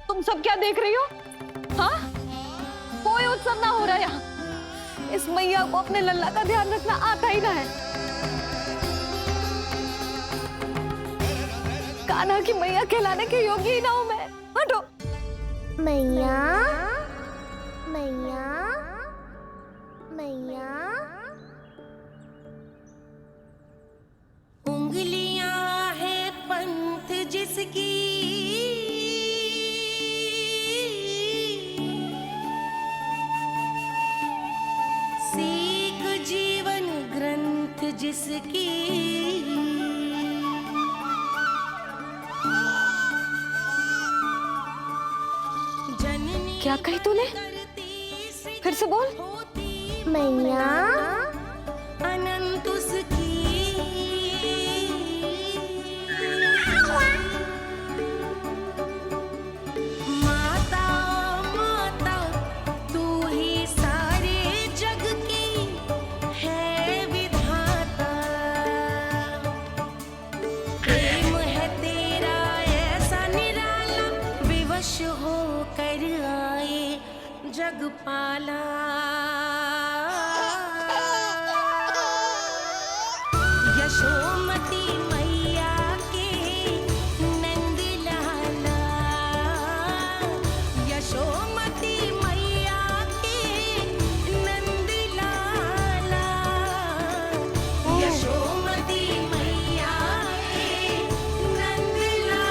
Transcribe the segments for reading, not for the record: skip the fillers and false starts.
तुम सब क्या देख रही हो? हाँ, कोई उत्सव ना हो रहा यहाँ। इस मैया को अपने लल्ला का ध्यान रखना आता ही ना है। कान्हा की मैया कहलाने के योग्य ही ना हूं मैं। हटो। मैया मैया मैया। उंगलियां है पंथ जिसकी, सीख जीवन ग्रंथ जिसकी, क्या कही तूने? फिर से बोल। मैया अनंत उसकी, माता माता तू ही सारे जग की है विधाता। प्रेम है तेरा ऐसा निराला, विवश हो कर आए जग पाला। यशोमती मैया के नंद लाला, यशोमती मैया के नंद लाला, यशोमती मैया के नंद लाला।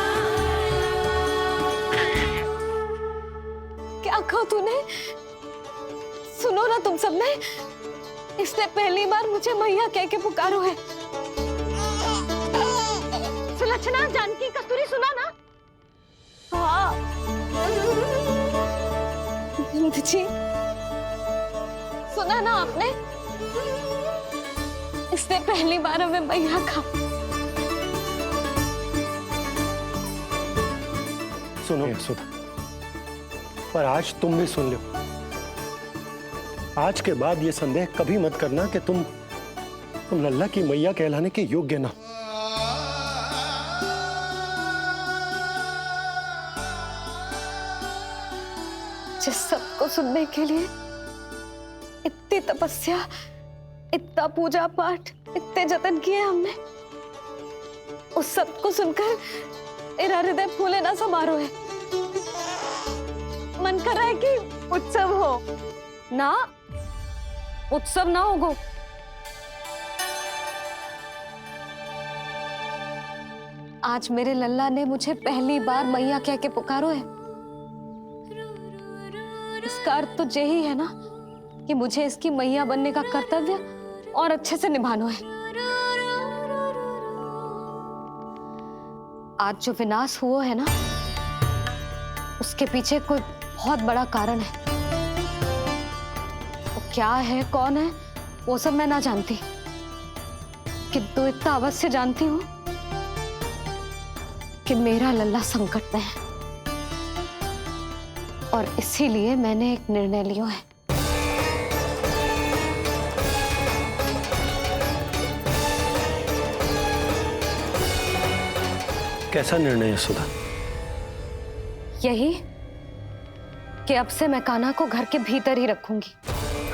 क्या कहा तूने? सुनो ना तुम सबने, इसने पहली बार मुझे मैया कह के पुकारो है। सुलक्षणा, जानकी, कस्तूरी, सुना ना? हाँ जी, सुना ना आपने? इसने पहली बार हमें मैया कहा। सुनो सुधा, पर आज तुम भी सुन लो। आज के बाद ये संदेह कभी मत करना कि तुम लल्ला की मैया कहलाने के योग्य ना। जिस सबको सुनने के लिए इतनी तपस्या, इतना पूजा पाठ, इतने जतन किए हमने, उस सब को सुनकर मेरा हृदय फूले ना समारोह है। मन कर रहा है कि उत्सव हो ना, उत्सव ना होगो। आज मेरे लल्ला ने मुझे पहली बार मैया कह के पुकारो है। इसका अर्थ तो यही है ना कि मुझे इसकी मैया बनने का कर्तव्य और अच्छे से निभाना है। आज जो विनाश हुआ है ना, उसके पीछे कोई बहुत बड़ा कारण है। वो क्या है, कौन है, वो सब मैं ना जानती, किंतु इतना अवश्य जानती हूँ कि मेरा लल्ला संकट में है, और इसीलिए मैंने एक निर्णय लिया है। कैसा निर्णय है सुधा? यही कि अब से मैं कान्हा को घर के भीतर ही रखूंगी।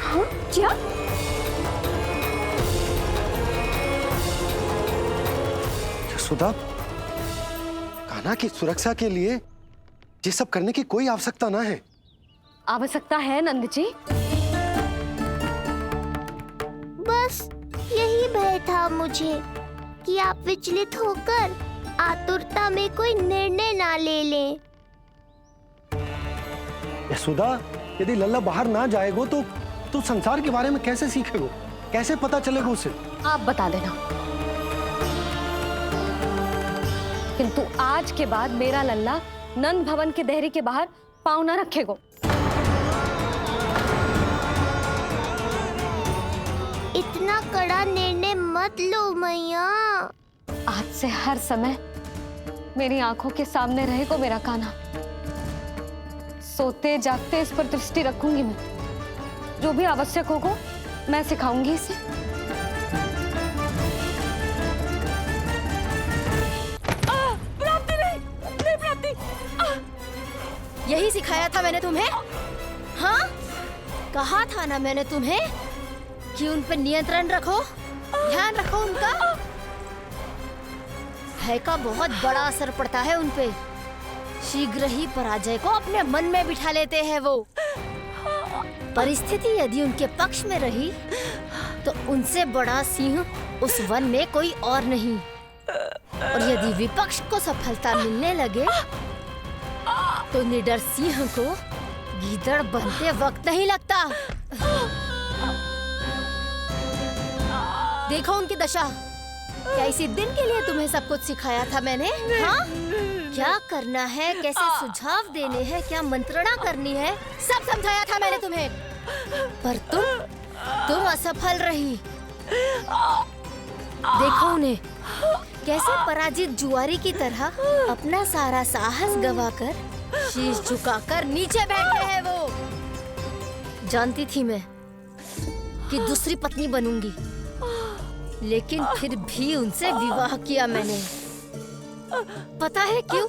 हाँ? क्या? सुधा, कान्हा की सुरक्षा के लिए ये सब करने की कोई आवश्यकता ना है। आवश्यकता है नंद जी। बस यही भय था मुझे कि आप विचलित होकर आतुरता में कोई निर्णय ना ले लें। सुधा, यदि लल्ला बाहर ना जाएगो तो संसार के बारे में कैसे सीखेगो, कैसे पता चलेगा उसे? आप बता देना, किंतु आज के बाद मेरा लल्ला नंद भवन के देहरी के बाहर पाँव न रखेगो। इतना कड़ा निर्णय मत लो मैया। आज से हर समय मेरी आंखों के सामने रहेगा मेरा कान्हा। सोते जागते इस पर दृष्टि रखूंगी मैं। जो भी आवश्यक होगा मैं सिखाऊंगी इसे। प्राप्ति नहीं, नहीं प्राप्ति। यही सिखाया था मैंने तुम्हें? हाँ, कहा था ना मैंने तुम्हें कि उन पर नियंत्रण रखो, ध्यान रखो उनका। भय का बहुत बड़ा असर पड़ता है उन पे। शीघ्र ही पराजय को अपने मन में बिठा लेते हैं वो। परिस्थिति यदि उनके पक्ष में रही तो उनसे बड़ा सिंह उस वन में कोई और नहीं। और यदि विपक्ष को सफलता मिलने लगे तो निडर सिंह को गीदड़ बनते वक्त नहीं लगता। देखो उनकी दशा। क्या इसी दिन के लिए तुम्हें सब कुछ सिखाया था मैंने? हाँ? क्या करना है, कैसे सुझाव देने हैं, क्या मंत्रणा करनी है, सब समझाया था मैंने तुम्हें। पर तुम असफल रही। देखो उन्हें, कैसे पराजित जुआरी की तरह अपना सारा साहस गवाकर शीश झुकाकर नीचे बैठे हैं वो। जानती थी मैं कि दूसरी पत्नी बनूंगी, लेकिन फिर भी उनसे विवाह किया मैंने। पता है क्यों?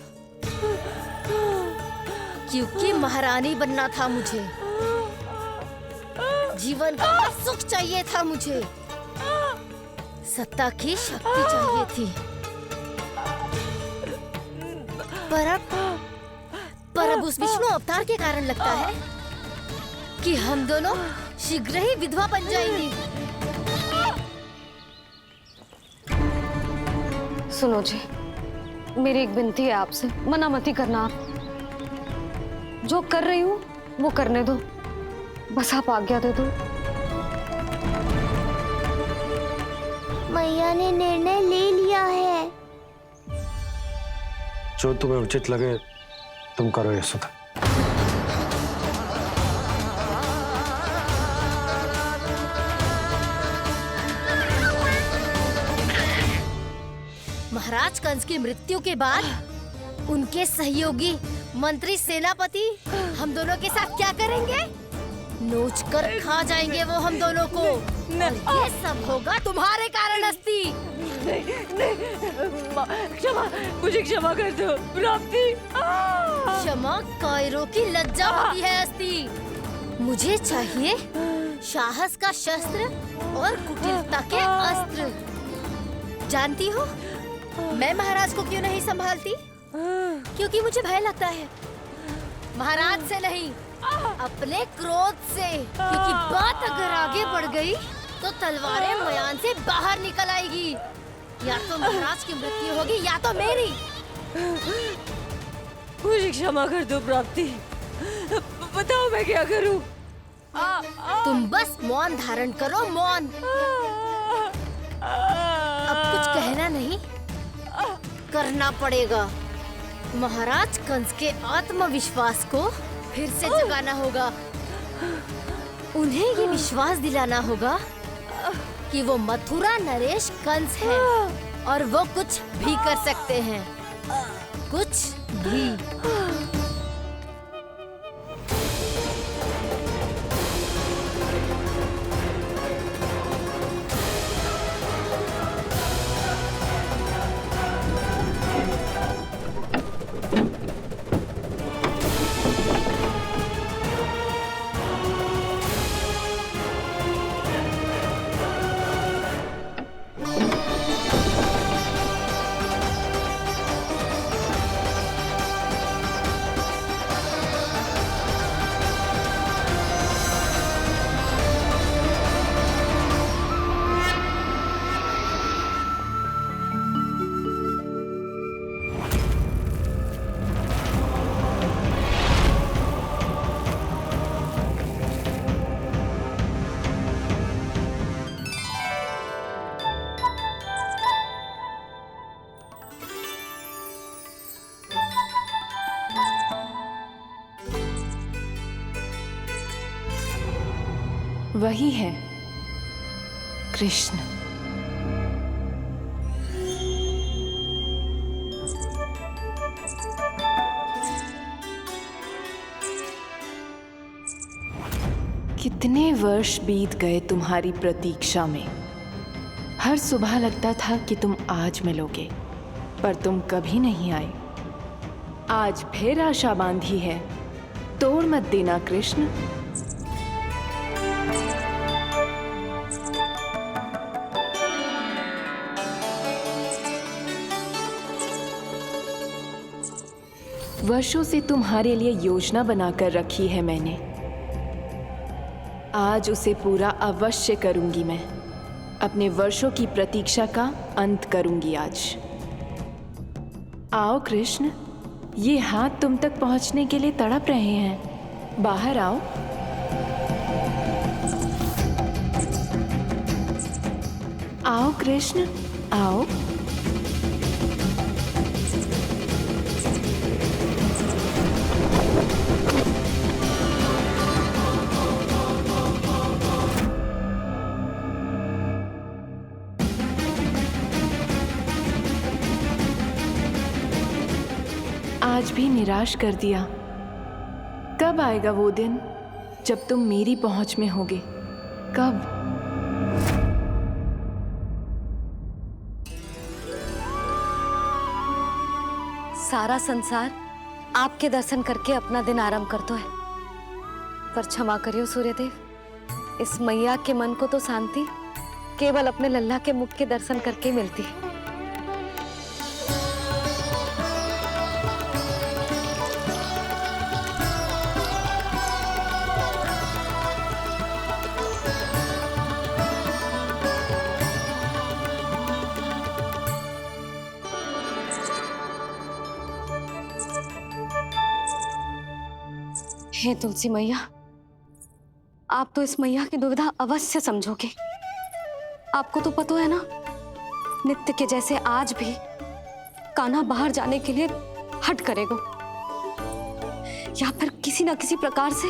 क्योंकि महारानी बनना था मुझे। जीवन का सुख चाहिए था मुझे। सत्ता की शक्ति चाहिए थी। पर अब उस विष्णु अवतार के कारण लगता है कि हम दोनों शीघ्र ही विधवा बन जाएंगी। सुनो जी, मेरी एक विनती है आपसे, मना मत ही करना आप। जो कर रही हूँ वो करने दो, बस आप आज्ञा दे दो। मैया ने निर्णय ले लिया है। जो तुम्हें उचित लगे तुम करो यशोदा। महाराज कंस की मृत्यु के बाद उनके सहयोगी मंत्री सेनापति हम दोनों के साथ क्या करेंगे? नोच कर खा जाएंगे वो हम दोनों को। और ये सब होगा तुम्हारे कारण अस्ति। क्षमा, मुझे क्षमा कर दो प्राप्ति। क्षमा कायरों की लज्जा होती है अस्ति। मुझे चाहिए साहस का शस्त्र और कुटिलता के अस्त्र। जानती हो मैं महाराज को क्यों नहीं संभालती? क्योंकि मुझे भय लगता है। महाराज से नहीं, अपने क्रोध से। क्योंकि बात अगर आगे बढ़ गई तो तलवारें मयान से बाहर निकल आएगी। या तो महाराज की मृत्यु होगी या तो मेरी। मुझे क्षमा कर दो प्राप्ति। बताओ मैं क्या करूं? तुम बस मौन धारण करो, मौन। अब कुछ कहना नहीं, करना पड़ेगा। महाराज कंस के आत्मविश्वास को फिर से जगाना होगा। उन्हें ये विश्वास दिलाना होगा कि वो मथुरा नरेश कंस है और वो कुछ भी कर सकते हैं, कुछ भी। वही है कृष्ण। कितने वर्ष बीत गए तुम्हारी प्रतीक्षा में। हर सुबह लगता था कि तुम आज मिलोगे, पर तुम कभी नहीं आए। आज फिर आशा बांधी है तोड़ मत देना कृष्ण। वर्षों से तुम्हारे लिए योजना बनाकर रखी है मैंने। आज उसे पूरा अवश्य करूंगी मैं। अपने वर्षों की प्रतीक्षा का अंत करूंगी आज। आओ कृष्ण, ये हाथ तुम तक पहुंचने के लिए तड़प रहे हैं। बाहर आओ। आओ कृष्ण, आओ। आज भी निराश कर दिया। कब आएगा वो दिन जब तुम मेरी पहुंच में होगे? कब? सारा संसार आपके दर्शन करके अपना दिन आरंभ करता है, पर क्षमा करियो सूर्यदेव, इस मैया के मन को तो शांति केवल अपने लल्ला के मुख के दर्शन करके ही मिलती है। हे तुलसी मैया, आप तो इस मैया की दुविधा अवश्य समझोगे। आपको तो पता है ना, नित्य के जैसे आज भी कान्हा बाहर जाने के लिए हट करेगा, या फिर किसी ना किसी प्रकार से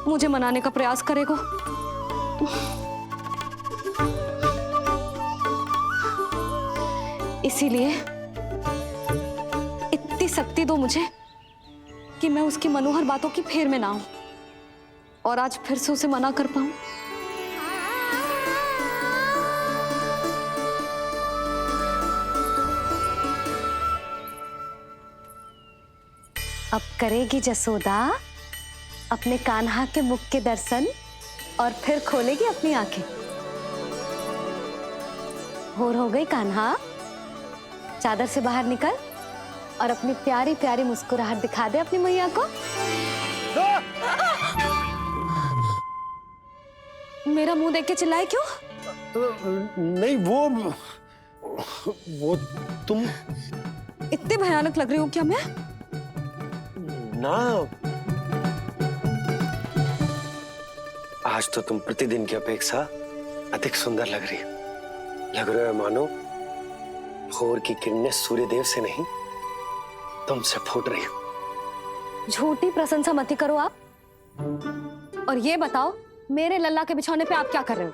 मुझे मनाने का प्रयास करेगा। इसीलिए इतनी शक्ति दो मुझे कि मैं उसकी मनोहर बातों की फेर में ना आऊं और आज फिर से उसे मना कर पाऊं। अब करेगी जसोदा अपने कान्हा के मुख के दर्शन और फिर खोलेगी अपनी आंखें। भोर हो गई कान्हा, चादर से बाहर निकल और अपनी प्यारी प्यारी मुस्कुराहट दिखा दे अपनी मैया को। मेरा मुंह देख के चिल्लाए क्यों? नहीं, वो तुम इतने भयानक लग रही हो क्या मैं? ना, आज तो तुम प्रतिदिन की अपेक्षा अधिक सुंदर लग रही हो। लग रहा है मानो भोर की किरणें सूर्यदेव से नहीं, तुमसे फूट रही हो। झूठी प्रशंसा मत करो आप। और ये बताओ, मेरे लल्ला के बिछौने पे आप क्या कर रहे हो?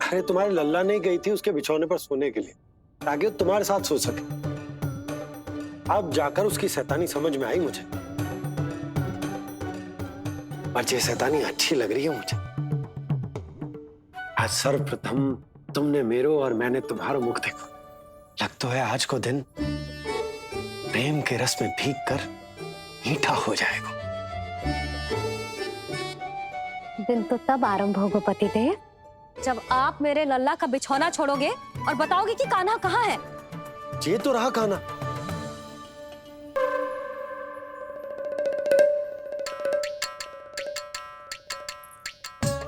अरे तुम्हारे लल्ला नहीं गई थी उसके बिछौने पर सोने के लिए, ताकि वो तुम्हारे साथ सो सके। अब जाकर उसकी शैतानी समझ में आई मुझे, और ये शैतानी अच्छी लग रही है मुझे। आज सर्वप्रथम तुमने मेरो और मैंने तुम्हारा मुख देखो। लग तो है आज को दिन प्रेम के रस में भीग कर मीठा हो जाएगा। दिन तो तब आरंभ होगा पतिदेव, जब आप मेरे लल्ला का बिछौना छोड़ोगे और बताओगे कि कान्हा कहाँ है। ये तो रहा कान्हा।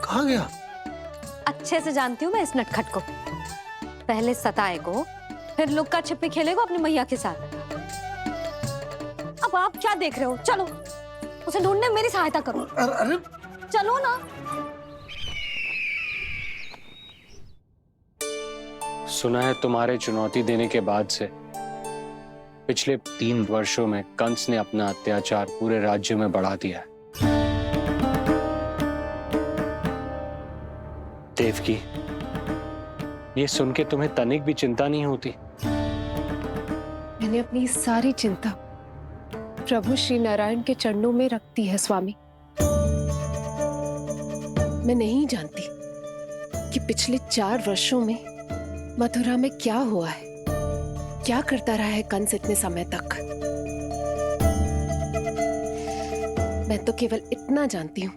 कहाँ गया? अच्छे से जानती हूँ मैं इस नटखट को। पहले सताएगो, फिर लुक्का छिपी खेलेगो अपनी मैया के साथ। अब आप क्या देख रहे हो? चलो उसे ढूंढने में मेरी सहायता करो। अरे चलो ना। सुना है तुम्हारे चुनौती देने के बाद से पिछले 3 वर्षों में कंस ने अपना अत्याचार पूरे राज्य में बढ़ा दिया है। देवकी, ये सुन के तुम्हें तनिक भी चिंता नहीं होती? मैंने अपनी सारी चिंता प्रभु श्री नारायण के चरणों में रख दी है स्वामी। मैं नहीं जानती कि पिछले 4 वर्षों में मथुरा में क्या हुआ है, क्या करता रहा है कंस इतने समय तक। मैं तो केवल इतना जानती हूँ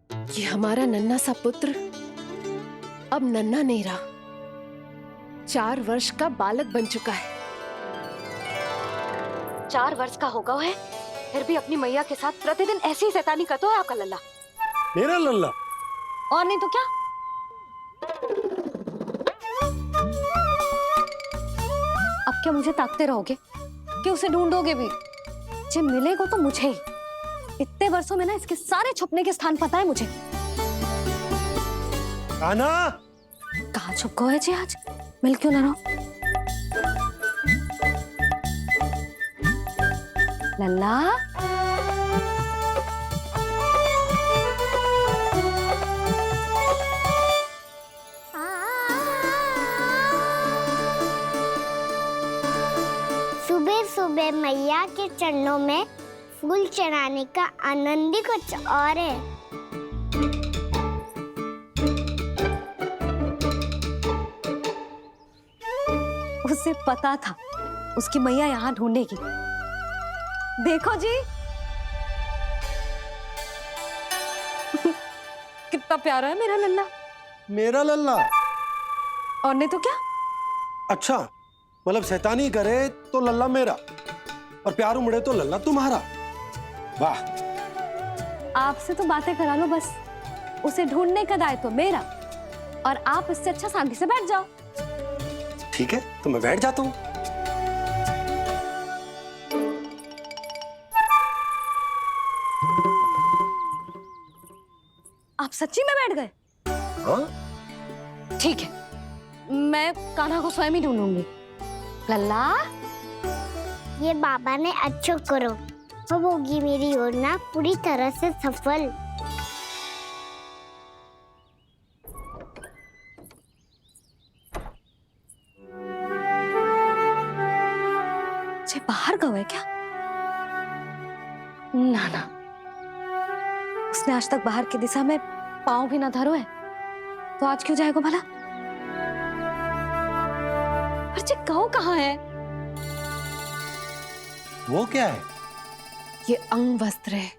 कि हमारा नन्हा सा पुत्र अब नन्हा नहीं रहा, 4 वर्ष का बालक बन चुका है। 4 वर्ष का होगा है, फिर भी अपनी मैया के साथ प्रतिदिन ऐसी ही शैतानी करता है आपका लल्ला। मेरा लल्ला? और नहीं तो क्या। अब क्या मुझे ताकते रहोगे कि उसे ढूंढोगे भी? जे मिलेगा तो मुझे ही। इतने वर्षों में ना इसके सारे छुपने के स्थान पता है मुझे। कान्हा! कहाँ छुप गए जी आज? मिल क्यों ना रहो? लल्ला, सुबह सुबह मैया के चरणों में फूल चढ़ाने का आनंद ही कुछ और है। उसे पता था उसकी मैया यहाँ ढूंढेगी। देखो जी कितना प्यारा है मेरा लल्ला। मेरा लल्ला? और नहीं तो क्या। अच्छा, मतलब शैतानी करे तो लल्ला मेरा और प्यार उमड़े तो लल्ला तुम्हारा। वाह! आपसे तो बातें करा लो बस, उसे ढूंढने का दायित्व मेरा, और आप इससे अच्छा शांति से बैठ जाओ। ठीक है, तो मैं बैठ जाता हूँ। आप सच्ची में बैठ गए? हाँ? ठीक है, मैं कान्हा को स्वयं ही ढूंढूंगी। लल्ला, ये बाबा ने अच्छा करो, अब होगी मेरी योजना पूरी तरह से सफल। जे बाहर गए क्या? ना ना, उसने आज तक बाहर की दिशा में पांव भी ना धरो है, तो आज क्यों जाएगा भला? पर जे कहो कहाँ है? वो क्या है? ये अंग वस्त्र है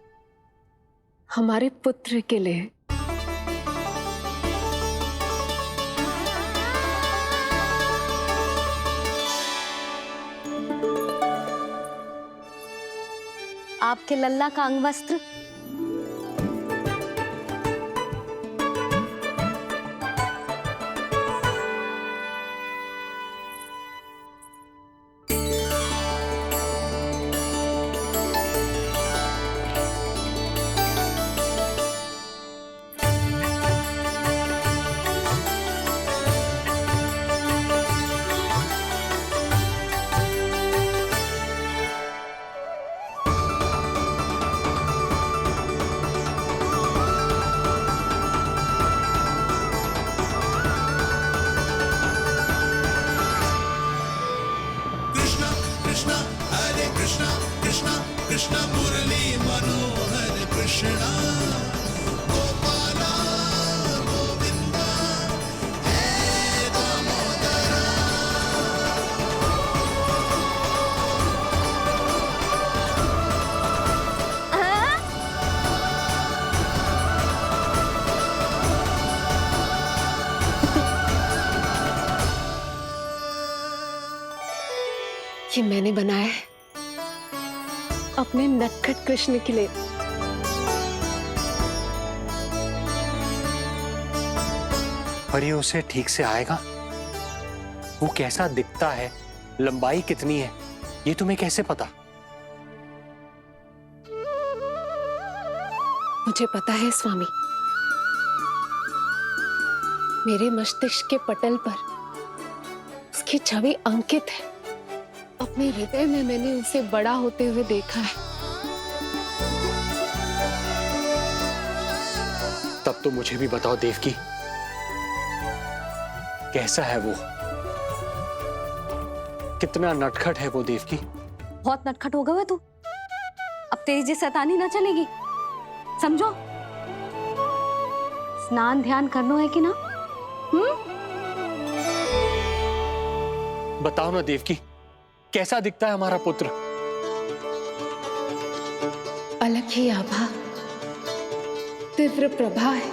हमारे पुत्र के लिए। आपके लल्ला का अंग वस्त्र? ये मैंने बनाया है अपने नटखट कृष्ण के लिए। पर ये उसे ठीक से आएगा? वो कैसा दिखता है, लंबाई कितनी है, ये तुम्हें कैसे पता? मुझे पता है स्वामी, मेरे मस्तिष्क के पटल पर उसकी छवि अंकित है। अपने हृदय में मैंने उसे बड़ा होते हुए देखा है। तब तो मुझे भी बताओ देवकी, कैसा है वो? कितना नटखट है वो देवकी? बहुत नटखट हो गए तू। अब तेरी जी शैतानी ना चलेगी, समझो। स्नान ध्यान करना है कि ना? बताओ ना देवकी, कैसा दिखता है हमारा पुत्र? अलग ही आभा, तीव्र प्रभा है।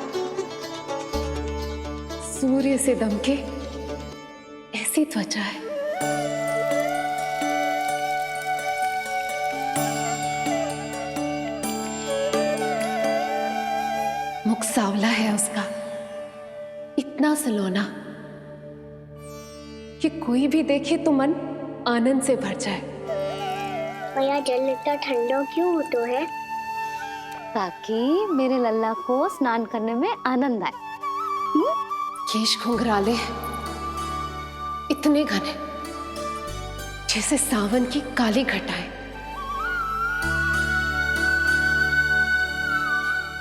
सूर्य से दमके ऐसी त्वचा है। मुख सांवला है उसका, इतना सलोना कि कोई भी देखे तो मन आनंद से भर जाए। भैया जल इतना ठंडा क्यों होता है? ताकि मेरे लल्ला को स्नान करने में आनंद आए। केश घुंघराले इतने घने जैसे सावन की काली घटाएं।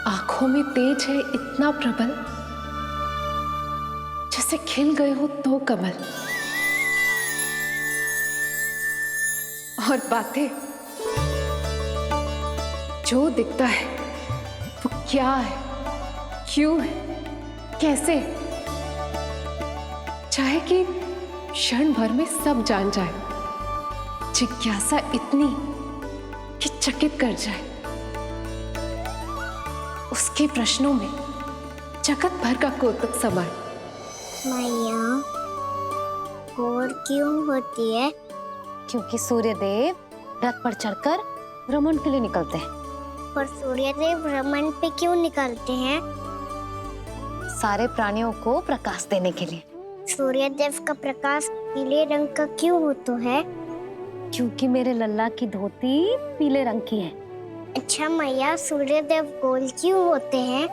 आंखों में तेज है इतना प्रबल जैसे खिल गए हो दो कमल। और बातें, जो दिखता है वो क्या है, क्यों है, कैसे, चाहे कि क्षण भर में सब जान जाए। जिज्ञासा इतनी कि चकित कर जाए। उसके प्रश्नों में जगत भर का कौतुक समाए। मैया और क्यों होती है? क्योंकि सूर्यदेव रथ पर चढ़कर भ्रमण के लिए निकलते हैं। पर सूर्यदेव भ्रमण पे क्यों निकलते हैं? सारे प्राणियों को प्रकाश देने के लिए। सूर्यदेव का प्रकाश पीले रंग का क्यों होता है? क्योंकि मेरे लल्ला की धोती पीले रंग की है। अच्छा मैया, सूर्यदेव गोल क्यों होते हैं?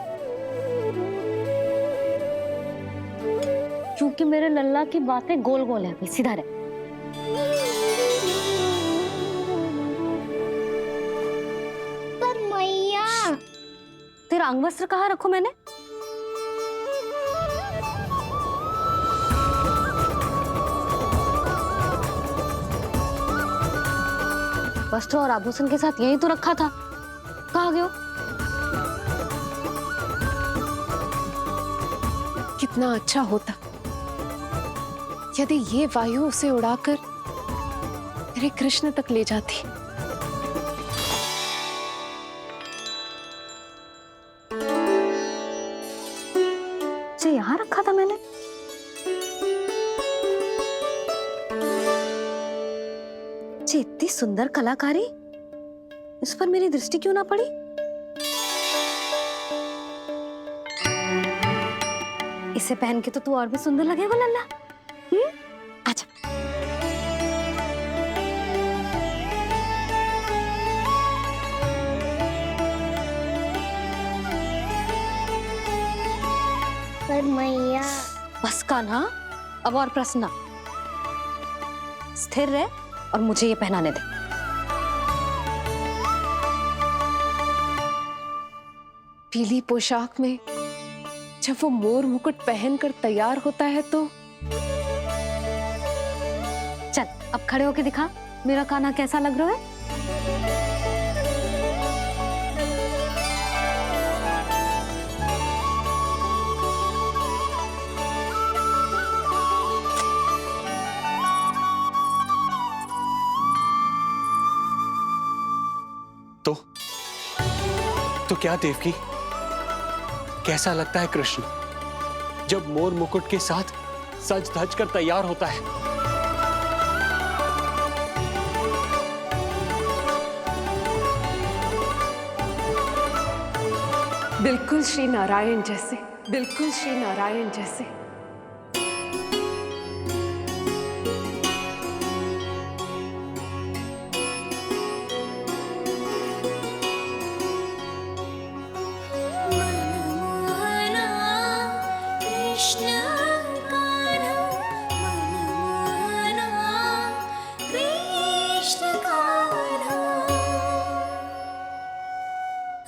क्योंकि मेरे लल्ला की बातें गोल गोल है, सीधा रहे। पर मैया, तेरा अंगवस्त्र कहाँ रखो मैंने? वस्त्र और आभूषण के साथ यही तो रखा था, कहाँ गए हो? कितना अच्छा होता यदि ये वायु उसे उड़ाकर तेरे कृष्ण तक ले जाती। ये यहाँ रखा था मैंने। ये इतनी सुंदर कलाकारी, इस पर मेरी दृष्टि क्यों ना पड़ी? इसे पहन के तो तू और भी सुंदर लगेगा लल्ला। आजा। पर मैया, बस कान्हा, अब और प्रश्न। स्थिर रह और मुझे ये पहनाने दे। पीली पोशाक में जब वो मोर मुकुट पहनकर तैयार होता है तो चल अब खड़े होके दिखा मेरा कान्हा कैसा लग रहा है। तो क्या देवकी, कैसा लगता है कृष्ण जब मोर मुकुट के साथ सज धज कर तैयार होता है? बिल्कुल श्री नारायण जैसे, बिल्कुल श्री नारायण जैसे।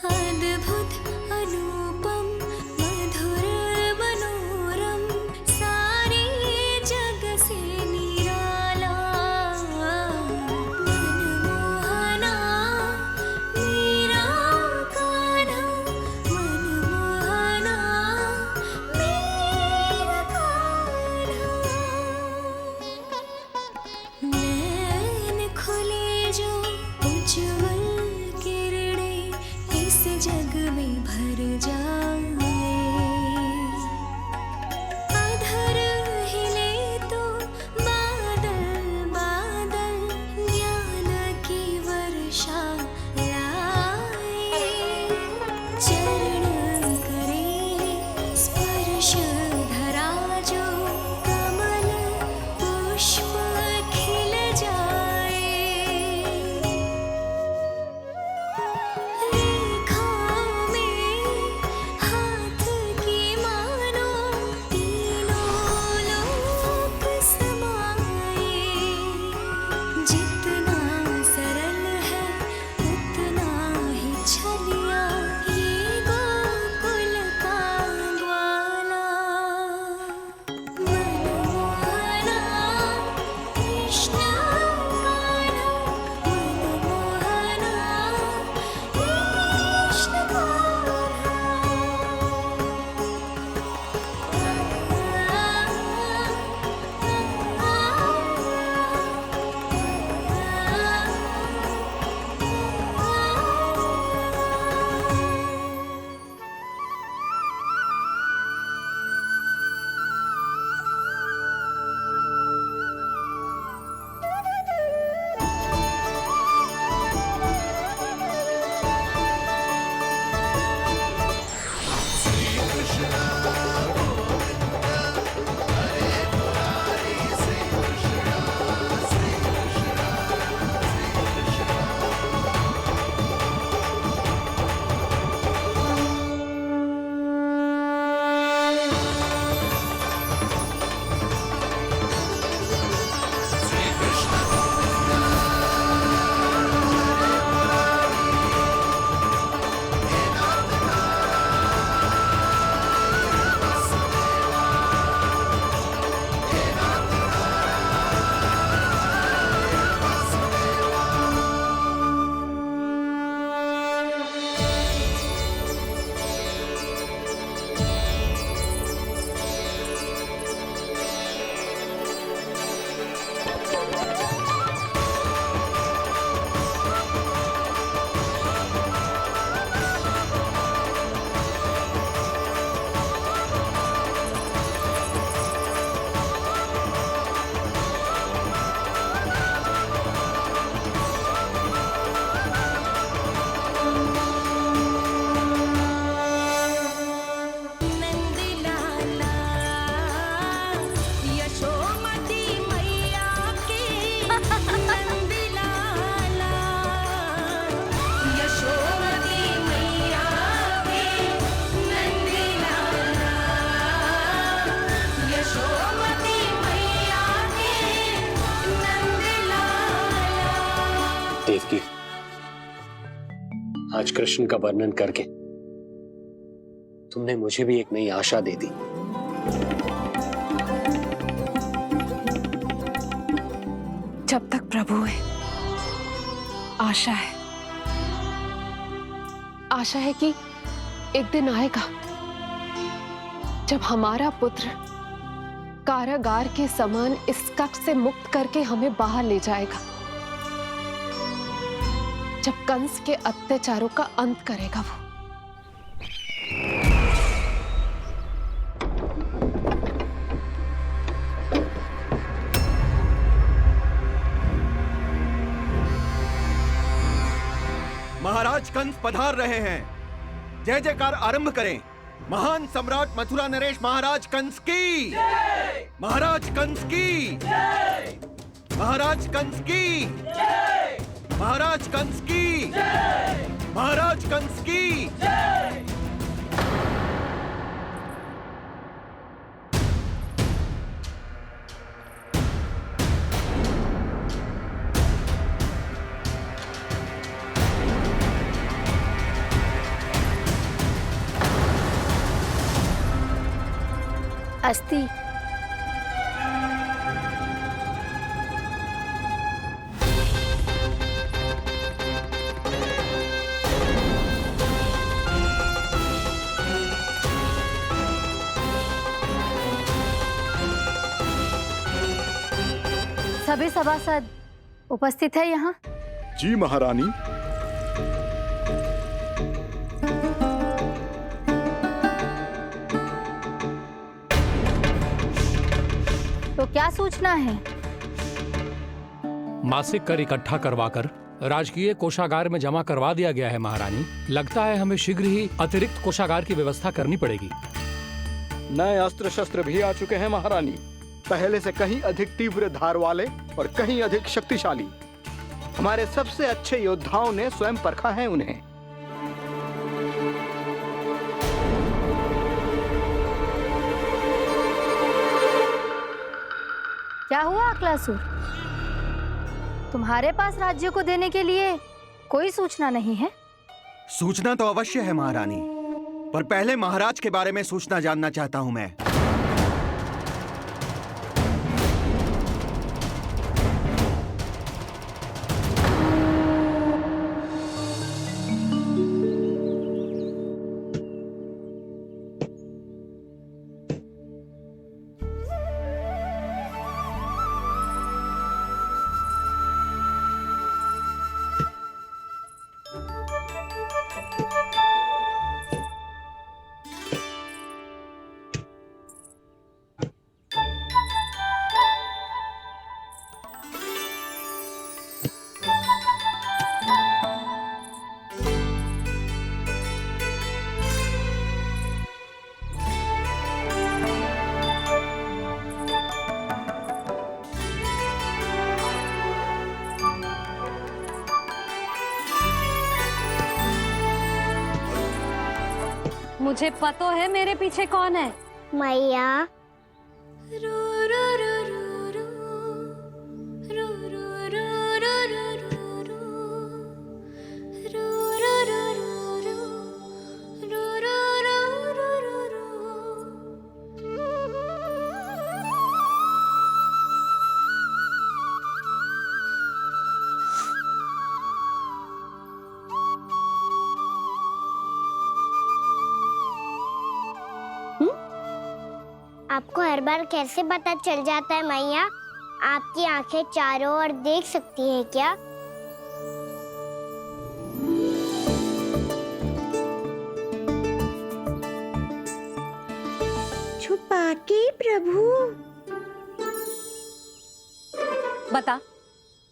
अद्भुत अनुपम मधुर मनोरम देवकी, आज कृष्ण का वर्णन करके तुमने मुझे भी एक नई आशा दे दी। जब तक प्रभु है, आशा है। आशा है कि एक दिन आएगा जब हमारा पुत्र कारागार के समान इस कक्ष से मुक्त करके हमें बाहर ले जाएगा, जब कंस के अत्याचारों का अंत करेगा वो। महाराज कंस पधार रहे हैं। जय जयकार आरंभ करें। महान सम्राट मथुरा नरेश महाराज कंस की, महाराज कंस की, महाराज कंस की, महाराज कंस की, महाराज कंस की। अस्ति। सभी सभासद उपस्थित है यहाँ? जी महारानी। तो क्या सूचना है? मासिक कर इकट्ठा करवाकर राजकीय कोषागार में जमा करवा दिया गया है महारानी। लगता है हमें शीघ्र ही अतिरिक्त कोषागार की व्यवस्था करनी पड़ेगी। नए अस्त्र शस्त्र भी आ चुके हैं महारानी, पहले से कहीं अधिक तीव्र धार वाले और कहीं अधिक शक्तिशाली। हमारे सबसे अच्छे योद्धाओं ने स्वयं परखा है उन्हें। क्या हुआ अक्लासुर? तुम्हारे पास राज्य को देने के लिए कोई सूचना नहीं है? सूचना तो अवश्य है महारानी, पर पहले महाराज के बारे में सूचना जानना चाहता हूं मैं। मुझे पता है मेरे पीछे कौन है। मैया। आपको हर बार कैसे पता चल जाता है मैया? आपकी आंखें चारों ओर देख सकती हैं क्या? छुपा के प्रभु। बता,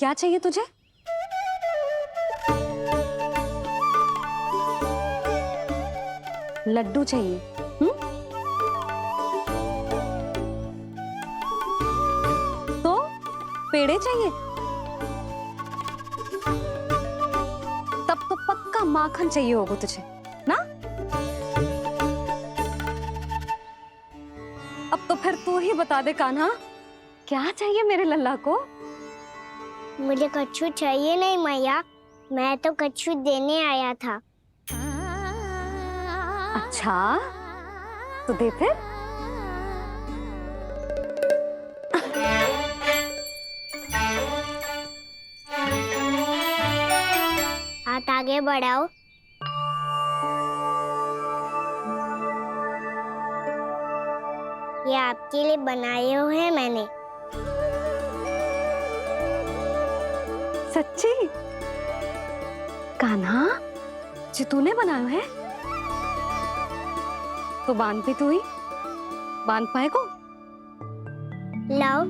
क्या चाहिए तुझे? लड्डू चाहिए? तो पेड़े चाहिए? तब तो पक्का माखन चाहिए होगा तुझे ना? अब तो फिर तू ही बता दे कान्हा, क्या चाहिए मेरे लल्ला को? मुझे कच्छू चाहिए नहीं मैया, मैं तो कच्छू देने आया था। अच्छा तो दे फिर। हाथ आगे बढ़ाओ। ये आपके लिए बनाए हुए हैं मैंने। सच्ची? कान्हा जी तूने बनाया है? तो बांध भी तू ही, बांध पाएगो? लाओ।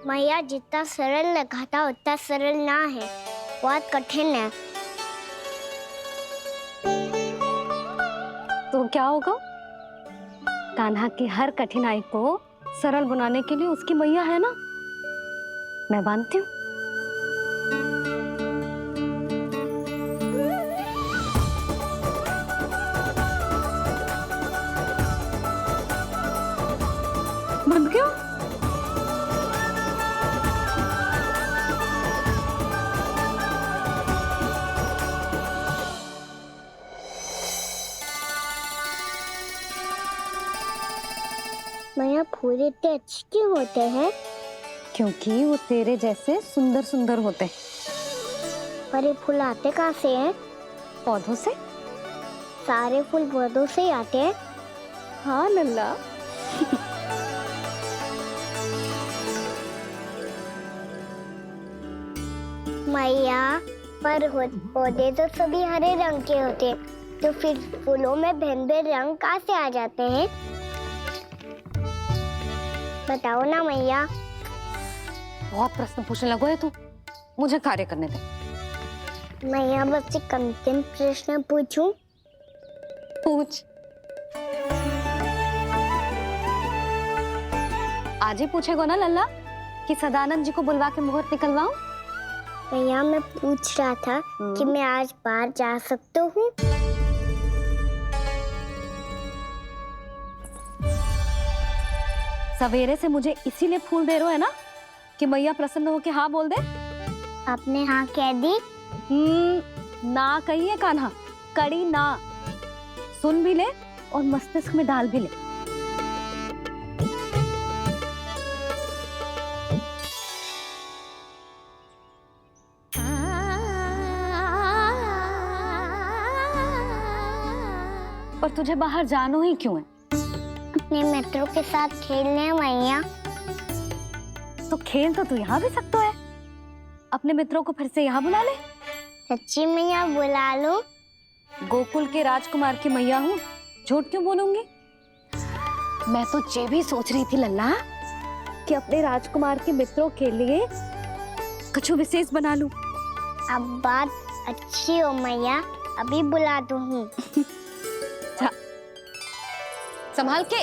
मैया जितना सरल लगा था उतना सरल ना है, बहुत कठिन है। तो क्या होगा? कान्हा की हर कठिनाई को सरल बनाने के लिए उसकी मैया है ना, मैं बांधती हूँ। बंद क्यों? मैया फूल इतने अच्छे क्यों होते हैं? क्योंकि वो तेरे जैसे सुंदर सुंदर होते हैं। पर ये फूल आते कहाँ से हैं? पौधों से। सारे फूल पौधों से ही आते हैं? हाँ लल्ला। मैया पर पौधे तो सभी हरे रंग के होते हैं, तो फिर फूलों में भिन्न भिन्न रंग कहाँ से आ जाते हैं? बताओ ना मैया। बहुत प्रश्न पूछने लगो है तू, मुझे कार्य करने दे। मैया बस एक अंतिम प्रश्न पूछूं? पूछ। आज ही पूछेगो ना लल्ला कि सदानंद जी को बुलवा के मुहूर्त निकलवाऊं? मैया मैं पूछ रहा था कि मैं आज बाहर जा सकता हूँ? सवेरे से मुझे इसीलिए फूल दे रहे हो है ना कि मैया प्रसन्न हो के हाँ बोल दे। आपने हाँ कह दी? ना कही है कान्हा, कड़ी ना। सुन भी ले और मस्तिष्क में डाल भी ले। पर तुझे बाहर जाना ही क्यों है? अपने मित्रों के साथ खेलने मैया। तो खेल तो तू यहाँ भी सकता है, अपने मित्रों को फिर से यहाँ बुला ले। सच्ची मैया बुला लो। गोकुल के राजकुमार की मैया हूँ, झूठ क्यों बोलूंगी? मैं तो ये भी सोच रही थी लल्ला कि अपने राजकुमार के मित्रों के लिए कुछ विशेष बना लूं। अब बात अच्छी हो मैया, अभी बुला दूँ। संभाल के।